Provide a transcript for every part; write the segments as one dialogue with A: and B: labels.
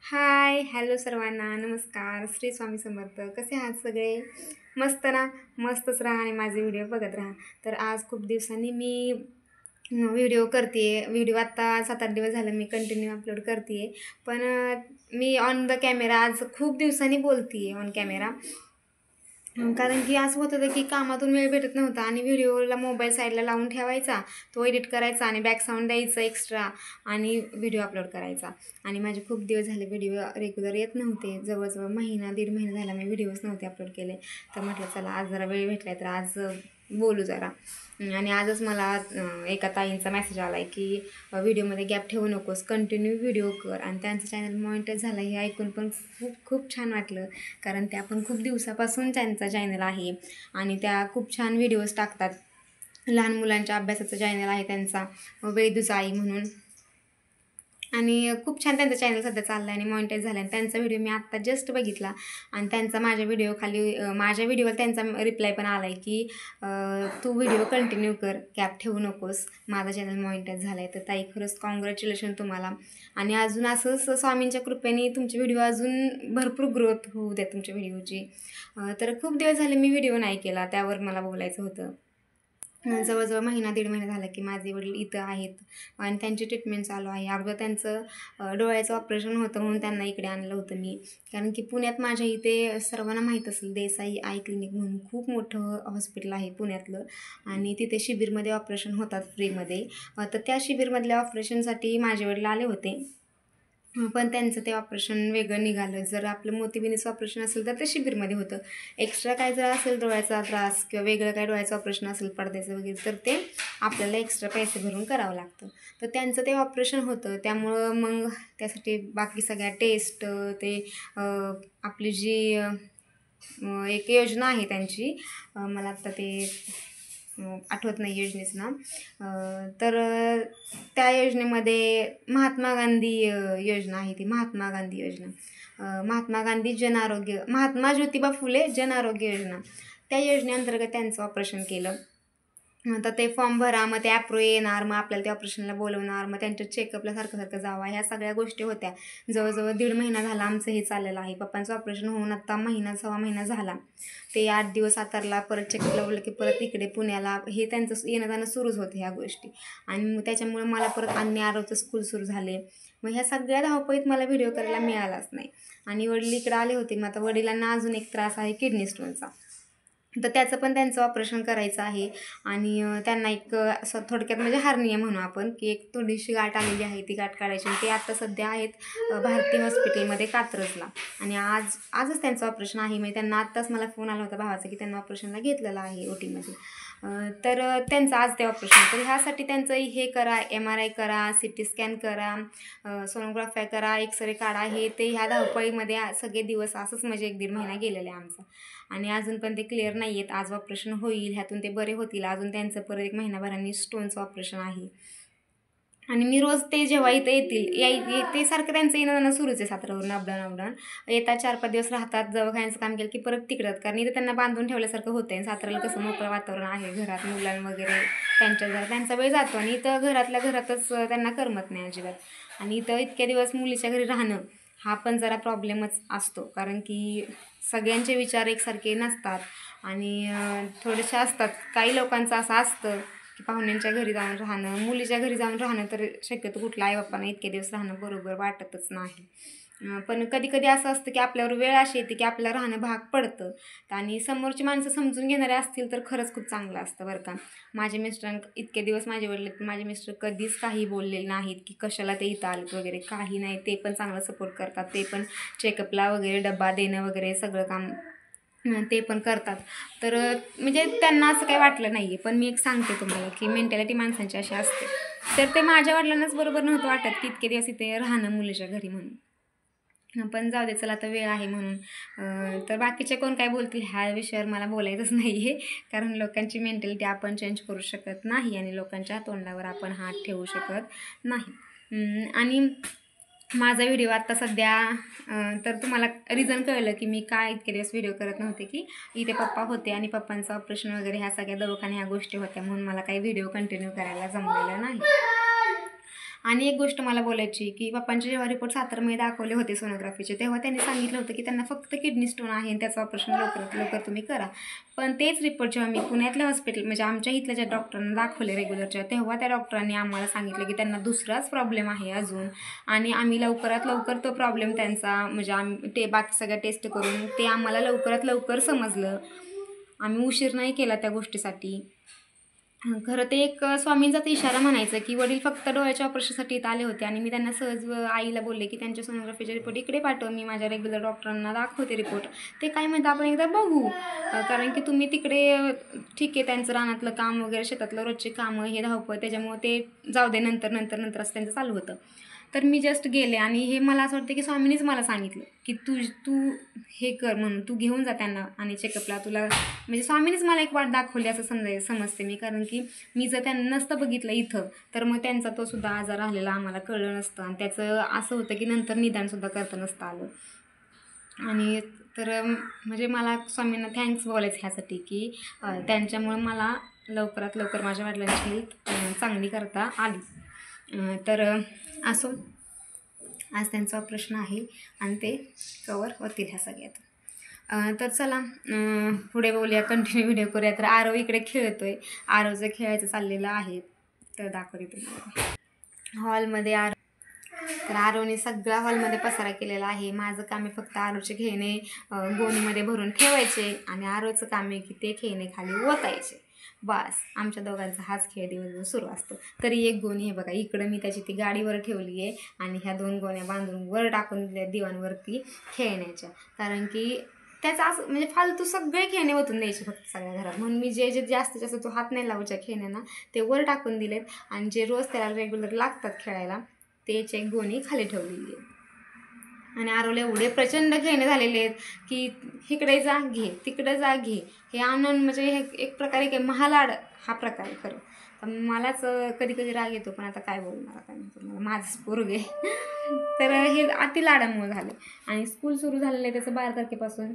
A: हाय, hello सर्वांना, नमस्कार. श्री स्वामी समर्थ. कसे आहात सगळे? मस्त ना? मस्तच राहा आणि माझे व्हिडिओ बघत राहा. तर आज खूप दिवसांनी मी व्हिडिओ करते आहे. व्हिडिओ आत्ता 7-8 दिवस झालं मी कंटिन्यू अपलोड करते आहे. पण मी ऑन द कॅमेरा आज खूप दिवसांनी बोलते आहे ऑन कॅमेरा. कारण की असं होत होतं की कामातून वेळ भेटत नव्हता आणि व्हिडिओला मोबाईल साईडला लावून ठेवायचा, तो एडिट करायचा आणि बॅक साऊंड द्यायचं एक्स्ट्रा आणि व्हिडिओ अपलोड करायचा. आणि माझे खूप दिवस झाले व्हिडिओ रेग्युलर येत नव्हते. जवळजवळ महिना दीड महिना झाला मी व्हिडिओज नव्हते अपलोड केले. तर म्हटलं चला आज जरा वेळ भेटला तर आज बोलू जरा. आणि आजच मला एका ताईंचा मेसेज आला आहे की व्हिडिओमध्ये गॅप ठेवू नकोस, कंटिन्यू व्हिडिओ कर. आणि त्यांचं चॅनल मॉनिटाईज झालं हे ऐकून पण खूप खूप छान वाटलं. कारण त्या पण खूप दिवसापासून त्यांचा चॅनल आहे आणि त्या खूप छान व्हिडिओज टाकतात. लहान मुलांच्या अभ्यासाचं चॅनल आहे त्यांचा, वेदूचा आई म्हणून. आणि खूप छान त्यांचं चॅनल सध्या चाललं आहे आणि मॉनिटाईज झालं आहे. त्यांचा व्हिडिओ मी आत्ता जस्ट बघितला आणि त्यांचा माझ्या व्हिडिओ खाली माझ्या व्हिडिओवर त्यांचा रिप्लाय पण आला आहे की तू व्हिडिओ कंटिन्यू कर, गॅप ठेवू नकोस, माझा चॅनल मॉनिटाईज झाला आहे. तर ताई खरंच कॉंग्रॅच्युलेशन तुम्हाला. आणि अजून असंच स्वामींच्या कृपेने तुमचे व्हिडिओ अजून भरपूर ग्रोथ होऊ द्या तुमच्या व्हिडिओची. तर खूप दिवस झाले मी व्हिडिओ नाही केला, त्यावर मला बोलायचं होतं. जवळजवळ महिना दीड महिना झाला की माझे वडील इथं आहेत आणि त्यांची ट्रीटमेंट चालू आहे. अगोदर त्यांचं डोळ्याचं ऑपरेशन होतं म्हणून त्यांना इकडे आणलं होतं मी. कारण की पुण्यात माझ्या इथे सर्वांना माहीत असेल देसाई आय क्लिनिक म्हणून खूप मोठं हॉस्पिटल आहे पुण्यातलं. आणि तिथे शिबिरमध्ये ऑपरेशन होतात फ्रीमध्ये. तर त्या शिबिरमधल्या ऑपरेशनसाठी माझे वडील आले होते. पण त्यांचं ते ऑपरेशन वेगळं निघालं. जर आपलं मोतीबिंदूचं ऑपरेशन असेल तर ते शिबिरमध्ये होतं. एक्स्ट्रा काय जर असेल डोळ्याचा त्रास किंवा वेगळं काय डोळ्याचं ऑपरेशन असेल पडद्याचं वगैरे तर ते आपल्याला एक्स्ट्रा पैसे भरून करावं लागतं. तर त्यांचं ते ऑपरेशन होतं, त्यामुळं मग त्यासाठी बाकी सगळ्या टेस्ट ते आपली जी एक योजना आहे त्यांची, मला आत्ता ते आठवत नाही योजनेचं नाव. तर त्या योजनेमध्ये महात्मा गांधी योजना आहे ती, महात्मा गांधी योजना, महात्मा गांधी जनआरोग्य, महात्मा ज्योतिबा फुले जनआरोग्य योजना. त्या योजनेअंतर्गत त्यांचं ऑपरेशन केलं. तर ते फॉर्म भरा, मग ते ॲप्रो येणार, मग आपल्याला ते ऑपरेशनला बोलवणार, मग त्यांच्या चेकअपला सारखं सारखं जावा, ह्या सगळ्या गोष्टी होत्या. जवळजवळ 1.5 महिना झाला आमचं हे चाललेलं आहे. पप्पांचं ऑपरेशन होऊन आत्ता महिना सव्वा महिना झाला. ते 8 दिवस सातारला, परत चेकअपला बोललं की परत इकडे पुण्याला, हे त्यांचं येणं जाणं सुरूच होतं ह्या गोष्टी. आणि मग त्याच्यामुळे मला परत अन्य आरोचं स्कूल सुरू झाले. मग ह्या सगळ्या धावपळीत मला व्हिडिओ करायला मिळालाच नाही. आणि वडील इकडे आले होते. मग आता वडिलांना अजून एक त्रास आहे किडनी स्टोनचा. तर त्याचं पण त्यांचं ऑपरेशन करायचं आहे. आणि त्यांना एक असं थोडक्यात म्हणजे हार्निया म्हणू आपण, की एक थोडीशी गाठ आलेली आहे, ती गाठ काढायची. आणि ते आत्ता सध्या आहेत भारती हॉस्पिटलमध्ये कात्रजला. आणि आजच त्यांचं ऑपरेशन आहे. म्हणजे त्यांना आत्ताच मला फोन आला होता भावाचा की त्यांना ऑपरेशनला घेतलेलं आहे ओटीमध्ये. तर त्यांचं आज ते ऑपरेशन. तर ह्यासाठी त्यांचं हे करा, MRI करा, CT स्कॅन करा, सोनोग्राफ्या करा, एक्सरे काढा, हे ते ह्या धावपळीमध्ये सगळे दिवस असंच म्हणजे 1-1.5 महिना गेलेला आहे आमचा. आणि अजून पण ते क्लिअर नाही आहेत. आज ऑपरेशन होईल, ह्यातून ते बरे होतील. अजून त्यांचं परत 1 महिनाभरांनी स्टोनचं ऑपरेशन आहे. आणि मी रोज ते जेव्हा इथं येतील ते सारखं त्यांचं येणं जाणं सुरूच आहे सातारावरून अपडाऊन. येतात 4-5 दिवस राहतात, दवाखान्याचं काम केलं की परत तिकडं. कारण इथं त्यांना बांधून ठेवल्यासारखं होतं आहे. साताराला कसं मोकळं वातावरण आहे, घरात मुलांना वगैरे त्यांचा वेळ जातो. आणि इथं घरातल्या घरातच त्यांना करमत नाही अजिबात. आणि इथं इतक्या दिवस मुलीच्या घरी राहणं हा पण जरा प्रॉब्लेमच असतो. कारण की सगळ्यांचे विचार एकसारखे नसतात आणि थोडेसे असतात. काही लोकांचं असं असतं की पाहुण्यांच्या घरी जाऊन राहणं, मुलीच्या घरी जाऊन राहणं तर शक्यतो कुठल्या आईबापांना इतके दिवस राहणं बरोबर वाटतच नाही. पण कधी कधी असं असतं की आपल्यावर वेळ अशी येते की आपल्याला राहणं भाग पडतं. आणि समोरची माणसं समजून घेणारे असतील तर खरंच खूप चांगलं असतं बरं का. माझे मिस्टर इतके दिवस माझे वडील, माझे मिस्टर कधीच काही बोललेले नाहीत की कशाला ते इथं आलं वगैरे, काही नाही. ते पण चांगलं सपोर्ट करतात. ते पण चेकअपला वगैरे डब्बा देणं वगैरे सगळं काम ते पण करतात. तर म्हणजे त्यांना असं काही वाटलं नाही आहे. पण मी एक सांगते तुम्हाला की मेंटॅलिटी माणसांची अशी असते. तर ते माझ्या वडिलांनाच बरोबर नव्हतं वाटत की इतके दिवस इथे राहणं मुलीच्या घरी म्हणून. पण जाऊ दे, चला आता वेळ आहे म्हणून. तर बाकीचे कोण काय बोलतील ह्या विषयावर मला बोलायचंच नाही आहे. कारण लोकांची मेंटॅलिटी आपण चेंज करू शकत नाही आणि लोकांच्या तोंडावर आपण हात ठेवू शकत नाही. आणि माझा व्हिडिओ आत्ता सध्या तर तुम्हाला रिझन कळलं की मी काय इतके दिवस व्हिडिओ करत नव्हते, की इथे पप्पा होते आणि पप्पांचं ऑपरेशन वगैरे ह्या सगळ्या दवाखाने ह्या गोष्टी होत्या म्हणून मला काही व्हिडिओ कंटिन्यू करायला जमलेलं नाही. आणि एक गोष्ट मला बोलायची की पप्पांचे जेव्हा रिपोर्ट सातारमध्ये दाखवले होते सोनोग्राफीचे, तेव्हा त्यांनी सांगितलं होतं की त्यांना फक्त किडनी स्टोन आहे आणि त्याचं ऑपरेशन लवकरात लवकर तुम्ही करा. पण तेच रिपोर्ट जेव्हा मी पुण्यातल्या हॉस्पिटल म्हणजे आमच्या इथल्या ज्या डॉक्टरांना दाखवले रेग्युलरच्या, तेव्हा त्या डॉक्टरांनी आम्हाला सांगितलं की त्यांना दुसराच प्रॉब्लेम आहे अजून, आणि आम्ही लवकरात लवकर तो प्रॉब्लेम त्यांचा म्हणजे आम्ही बाकी सगळ्या टेस्ट करून ते आम्हाला लवकरात लवकर समजलं. आम्ही उशीर नाही केला त्या गोष्टीसाठी. खरं ते एक स्वामींचाच इशारा म्हणायचं की वडील फक्त डोळ्याच्या ऑपरेशनसाठी इथं आले होते आणि मी त्यांना सहज आईला बोलले की त्यांच्या सोनोग्राफीचे रिपोर्ट इकडे पाठव, मी माझ्या रेग्युलर डॉक्टरांना दाखवते रिपोर्ट. ते काय म्हणतात आपण एकदा बघू, कारण की तुम्ही तिकडे ठीक आहे त्यांचं रानातलं काम वगैरे शेतातलं रोजचे कामं हे धावपळ, त्याच्यामुळे ते जाऊ दे नंतर नंतर नंतर असं त्यांचं चालू होतं. तर मी जस्ट गेले आणि हे मला असं वाटतं की स्वामींनीच मला सांगितलं की तू हे कर म्हणून, तू घेऊन जा त्यांना आणि चेकअपला. तुला म्हणजे स्वामींनीच मला एक वाट दाखवली असं समजते मी, कारण की मी जर त्यांना नसतं बघितलं इथं तर मग त्यांचा तो सुद्धा आजार राहिलेला आम्हाला कळलं नसतं आणि त्याचं असं होतं की नंतर निदानसुद्धा करता नसतं आलं. आणि तर म्हणजे मला स्वामींना थँक्स बोलायचं ह्यासाठी की त्यांच्यामुळं मला लवकरात लवकर माझ्या वडिलांची हेल्थ चांगली करता आली. तर असो, आज त्यांचं ऑपरेशन आहे आणि ते कवर होतील ह्या सगळ्यात. तर चला पुढे बोलूया, कंटिन्यू व्हिडिओ करूया. तर आरव इकडे खेळतोय, आरवचं खेळायचं चाललेलं आहे, तर दाखवते तुम्हाला हॉलमध्ये तर आरवने सगळा हॉलमध्ये पसारा केलेला आहे. माझं काम आहे फक्त आरवचे खेळणे गोणीमध्ये भरून ठेवायचे आणि आरवचं काम आहे की ते खेळणे खाली ओतायचे. बस आमच्या दोघांचा हाच खेळ दिवसभर सुरू असतो. तरी एक गोणी आहे बघा, इकडं मी त्याची ती गाडीवर ठेवली आहे आणि ह्या 2 गोण्या बांधून वर टाकून दिल्या दिवाणवरती खेळण्याच्या, कारण की त्याचा असं म्हणजे फालतू सगळे खेळणे ओतून द्यायचे फक्त सगळ्या घरात. म्हणून मी जे जास्त जास्त तो हात नाही लावायच्या खेळण्यांना ते वर टाकून दिलेत आणि जे रोज त्याला रेग्युलर लागतात खेळायला त्याची एक गोणी खाली ठेवलेली आहे. आणि आरवला एवढे प्रचंड खेळणे झालेले आहेत की इकडे जा घे, तिकडे जा घे, हे आणून म्हणजे हे एक प्रकारे काय महालाड हा प्रकार आहे खरं. तर मलाच कधी कधी राग येतो, पण आता काय बोलणार, आता मी तुम्हाला माझंच पोरगे तर हे अति लाडामुळे झालं. आणि स्कूल सुरू झालेलं आहे त्याचं 12 तारखेपासून.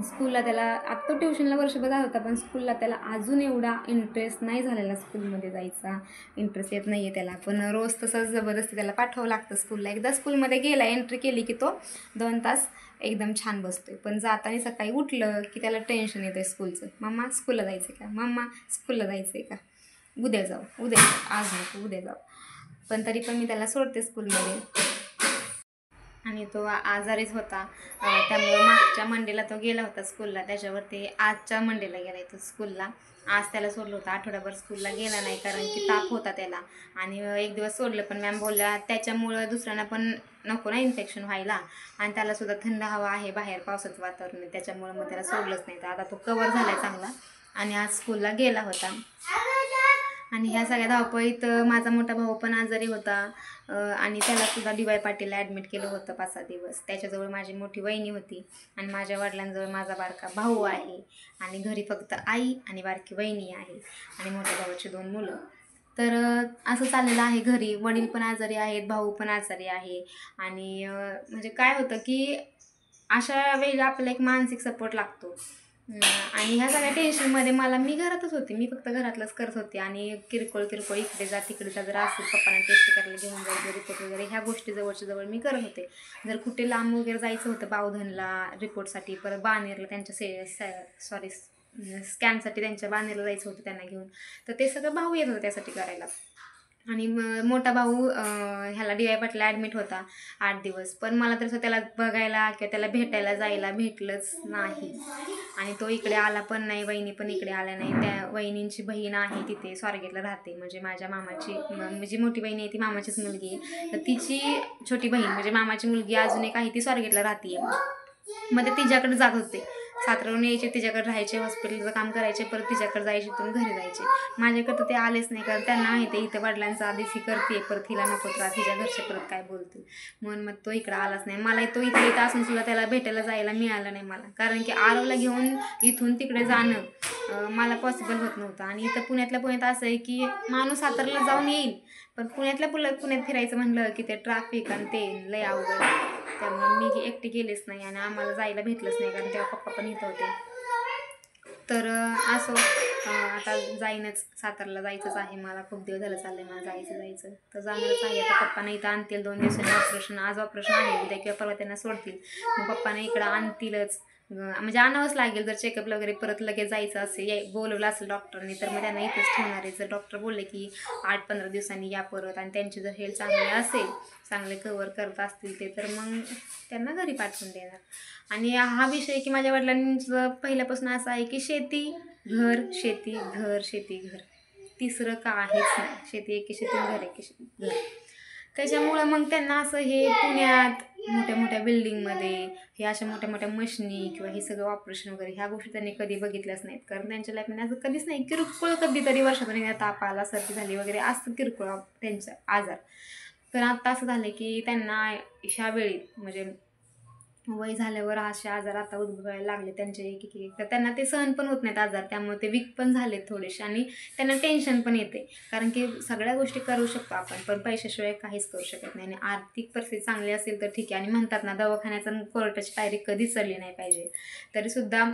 A: स्कूलला त्याला आत्ता ट्युशनला वर्षभर जात होता, पण स्कूलला त्याला अजून एवढा इंटरेस्ट नाही झालेला, स्कूलमध्ये जायचा इंटरेस्ट येत नाही आहे त्याला. पण रोज तसंच जबरदस्ती त्याला पाठवावं लागतं स्कूलला. एकदा स्कूलमध्ये गेला, एंट्री केली की तो 2 तास एकदम छान बसतोय. पण जाताना सकाळी उठलं की त्याला टेन्शन येतं स्कूलचं. मम्मा स्कूलला जायचं आहे का, मम्मा स्कूलला जायचं आहे का, उद्या जाऊ, उद्या जाऊ, आज नको उद्या जाऊ. पण तरी पण मी त्याला सोडते स्कूलमध्ये. आणि तो आजारीच होता, त्यामुळे मागच्या मंडेला तो गेला होता स्कूलला, त्याच्यावरती आजच्या मंडेला गेला तो स्कूलला. आज त्याला सोडलं होतं, आठवड्याभर स्कूलला गेला नाही कारण की ताप होता त्याला. आणि एक दिवस सोडलं, पण मॅम बोलल्या त्याच्यामुळं दुसऱ्यांना पण नको ना इन्फेक्शन व्हायला, आणि त्यालासुद्धा थंड हवा आहे, बाहेर पावसाचं वातावरण आहे, त्याच्यामुळं मग त्याला सोडलंच नाही. तर आता तो कवर झाला आहे चांगला आणि आज स्कूलला गेला होता. आणि ह्या सगळ्या धावपळीत माझा मोठा भाऊ पण आजारी होता आणि त्यालासुद्धा DY पाटीलला ॲडमिट केलं होतं 5-6 दिवस. त्याच्याजवळ माझी मोठी वहिनी होती आणि माझ्या वडिलांजवळ माझा बारका भाऊ आहे आणि घरी फक्त आई आणि बारकी वहिनी आहे आणि मोठ्या भावाची 2 मुलं. तर असं चाललेलं आहे घरी. वडील पण आजारी आहेत, भाऊ पण आजारी आहे. आणि म्हणजे काय होतं की अशा वेळी आपल्याला एक मानसिक सपोर्ट लागतो. आणि ह्या सगळ्या टेन्शनमध्ये मी घरातच होते, मी फक्त घरातलंच करत होते आणि किरकोळ इकडे जा तिकडे जा, जर असेल पप्पांना टेस्ट करायला घेऊन जायचं रिपोर्ट वगैरे ह्या गोष्टी जवळच्या जवळ मी करत होते. जर कुठे लांब वगैरे जायचं होतं बावधनला रिपोर्टसाठी, परत बानेरला त्यांच्या स्कॅनसाठी त्यांच्या बानेरला जायचं होतं त्यांना घेऊन, तर ते सगळं भाऊ येत होतं त्यासाठी करायला. आणि मोठा भाऊ ह्याला DY पाटीलला ॲडमिट होता 8 दिवस, पण मला तसं त्याला बघायला किंवा त्याला भेटायला जायला भेटलंच नाही. आणि तो इकडे आला पण नाही, वहिनी पण इकडे आल्या नाही. त्या वहिनींची बहीण आहे तिथे स्वारगेटला राहते, म्हणजे माझ्या मामाची म्हणजे मोठी बहीण आहे ती मामाचीच मुलगी आहे, तर तिची छोटी बहीण म्हणजे मामाची मुलगी अजून एक आहे ती स्वारगेटला राहते. मग ते तिच्याकडे जात होते, सातारावरून यायचे, तिच्याकडे राहायचे, हॉस्पिटलचं काम करायचे, परत तिच्याकडे जायचे, तिथून घरी जायचे. माझ्याकडे तर ते आलेच नाही, कारण त्यांना माहिती आहे इथं वडिलांचं आधीच ही करते, परत हिला नको त्रास, हिच्या घरचे परत काय बोलतील म्हणून मग तो इकडं आलाच नाही. मला तो इथं असून सुद्धा त्याला भेटायला जायला मिळालं नाही मला, कारण की आरवला घेऊन इथून तिकडे जाणं मला पॉसिबल होत नव्हतं. आणि इथं पुण्यात असं आहे की माणूस सातारला जाऊन येईल, पण पुण्यात फिरायचं म्हणलं की ते ट्रॅफिक आणि ते लय अवघड, त्यामुळे मी एकटी गेलेच नाही आणि आम्हाला जायला भेटलंच नाही, कारण तेव्हा पप्पा पण इथं होते. तर असो, आता जाईनच, सातारला जायचंच आहे मला. खूप दिवस झालं चाललंय मला जायचं तर जाणारच आहे. आता पप्पांना इथं आणतील 2 दिवसांनी. ऑपरेशन, आज ऑपरेशन आहे, उद्या किंवा परवा त्यांना सोडतील. मग पप्पांना इकडं आणतीलच, म्हणजे आणावंच लागेल. जर चेकअपला वगैरे परत लगेच जायचं असेल, बोलवलं असेल डॉक्टरने, तर मग त्यांना इथेच ठेवणार आहे. जर डॉक्टर बोलले की 8-15 दिवसांनी या परत, आणि त्यांची जर हेल्थ चांगली असेल, चांगले कवर करत असतील ते, तर मग त्यांना घरी पाठवून देणार. आणि हा विषय की माझ्या वडिलांचं पहिल्यापासून असं आहे की शेती घर, शेती घर, शेती घर, तिसरं काहीच नाही. शेती एके शेती, घर एके घर. त्याच्यामुळं मग त्यांना असं हे पुण्यात मोठ्या मोठ्या बिल्डिंगमध्ये हे अशा मोठ्या मोठ्या मशनी किंवा हे सगळं ऑपरेशन वगैरे ह्या गोष्टी त्यांनी कधी बघितल्याच नाहीत. कारण त्यांच्या लाईफमध्ये असं कधीच नाही. किरकोळ कधीतरी वर्षातून एकदा ताप आला, सर्दी झाली वगैरे असतं किरकोळ त्यांचा आजार. तर आता असं झालं की त्यांना ह्या वेळी म्हणजे वय झाल्यावर असे आजार आता उद्भवायला लागले त्यांचे एक एक. तर त्यांना ते सहन पण होत नाहीत आजार, त्यामुळे ते वीक पण झालेत थोडेसे, आणि त्यांना टेन्शन पण येते. कारण की सगळ्या गोष्टी करू शकतो आपण, पण पैशाशिवाय काहीच करू शकत नाही. आणि आर्थिक परिस्थिती चांगली असेल तर ठीक आहे. आणि म्हणतात ना, दवाखान्याचा कोर्टाची पायरी कधीच चढली नाही पाहिजे. तरीसुद्धा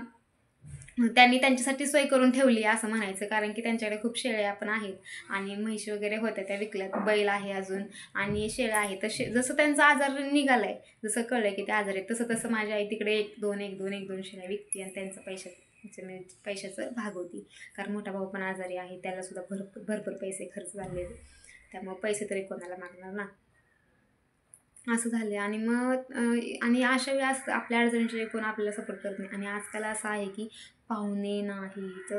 A: त्यांनी त्यांच्यासाठी सोय करून ठेवली असं म्हणायचं. कारण की त्यांच्याकडे खूप शेळ्या पण आहेत, आणि म्हैशी वगैरे होत्या त्या विकल्यात, बैल आहे अजून, आणि शेळ्या आहे. तर जसं त्यांचा आजार निघालाय, जसं कळलंय की ते आजार आहेत, तसं तसं माझी आई तिकडे 1-2 शेळ्या विकते आणि त्यांचं पैशाचं भागवती. कारण मोठा भाऊ पण आजारी आहे, त्याला सुद्धा भरपूर पैसे खर्च झाले, त्यामुळे पैसे तरी कोणाला मागणार ना, असं झालं. आणि मग आणि अशा वेळी असं आपल्या अडचणीचे कोण आपल्याला सपोर्ट करत नाही. आणि आजकाल असं आहे की पाहुणे नाहीत,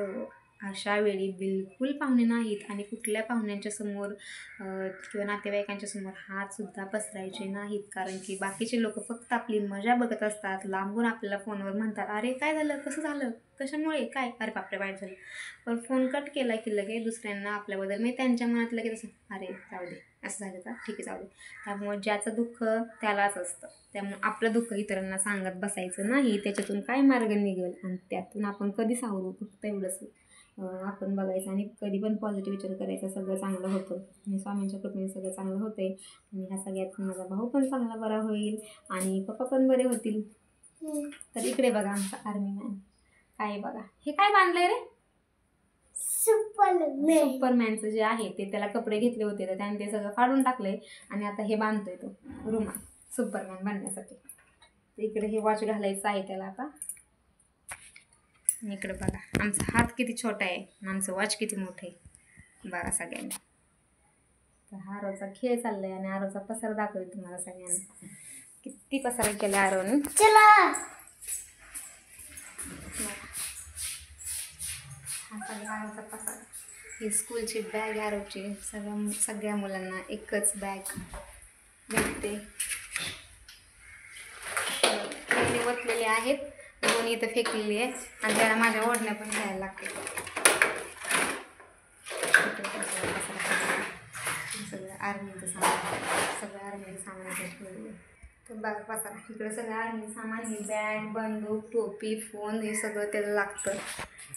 A: अशा वेळी बिलकुल पाहुणे नाहीत. आणि कुठल्या पाहुण्यांच्या समोर किंवा नातेवाईकांच्या समोर हातसुद्धा पसरायचे नाहीत. कारण की बाकीचे लोक फक्त आपली मजा बघत असतात. लांबून आपल्याला फोनवर म्हणतात, अरे काय झालं, कसं झालं, कशामुळे काय, अरे बापरे वाईट झालं. पण फोन कट केला की लगेच दुसऱ्यांना आपल्याबद्दल, मी त्यांच्या मनात लगेच असं, अरे जाऊ दे, असं झालं का, ठीक आहे जाऊ दे. त्यामुळे ज्याचं दुःख त्यालाच असतं. त्यामुळे आपलं दुःख इतरांना सांगत बसायचं नाही. त्याच्यातून काय मार्ग निघेल आणि त्यातून आपण कधी सावरू, फक्त एवढंच आपण बघायचं. आणि कधी पण पॉझिटिव्ह विचार करायचा, सगळं चांगलं होतं. आणि स्वामींच्या कृपेने सगळं चांगलं होतंय. आणि ह्या सगळ्यात माझा भाऊ पण चांगला बरा होईल, आणि पप्पा पण बरे होतील. तर इकडे बघा आमचा आर्मी मॅन काय बघा, हे काय बांधलंय रे, सुपरमॅनचं जे आहे ते, त्याला कपडे घेतले होते तर त्याने ते सगळं फाडून टाकलंय, आणि आता हे बांधतोय तो रुमाल सुपरमॅन बनण्यासाठी. इकडे हे वॉच घालायचं आहे त्याला आता. इकडे बघा आमचा हात किती छोटा आहे, आमचं वॉच किती मोठं आहे बघा सगळ्यांना. तर आरोचा खेळ चाललाय, आणि आरोचा पसारा दाखवते तुम्हाला सगळ्यांना. किती पसारा केला आरोने. चला, हा सगळा आरोचा पसारा. ही स्कूलची बॅग आरोची, सगळ्या मुलांना एकच बॅग भेटते. खेळणी वतलेली आहेत, दोन इथं फेकलेली आहे, आणि त्याला माझ्या ओढण्या पण घ्यायला लागते. सगळं आर्मीचं सामान, सगळं आर्मीचं सामान ठेवलेलं आहे. तर बघा पसारा, इकडे सगळं आर्मी सामान, ही बॅग, बंदूक, टोपी, फोन, हे सगळं त्याला लागतं.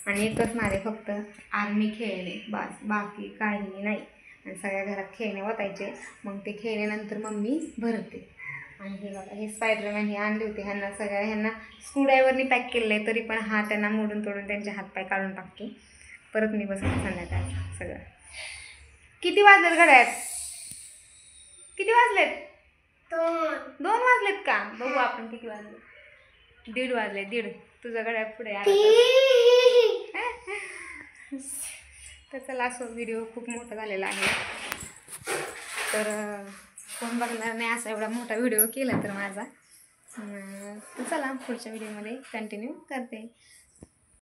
A: आणि एकच माझे फक्त आर्मी खेळणे, बाकी काही नाही. आणि सगळ्या घरात खेळणे वाटायचे, मग ते खेळण्यानंतर मम्मी भरते. आणि हे बघा, हे स्पायडरमॅन हे आणले होते, ह्यांना स्क्रूड्रायव्हरनी पॅक केलं आहे, तरी पण हा त्यांना मोडून तोडून त्यांचे हातपाय काढून टाकतो. परत मी बसते संध्याकाळचं सगळं. किती वाजलेत घड्याळात, किती वाजलेत, 2 वाजलेत का, बघू आपण किती वाजले. 1:30 वाजले, 1:30. तुझं घड्याळ पुढे तर चला, असं व्हिडिओ खूप मोठा झालेला आहे, तर कोण बघणार नाही असा एवढा मोठा व्हिडिओ केला तर माझा. तर चला पुढच्या व्हिडिओमध्ये कंटिन्यू करते.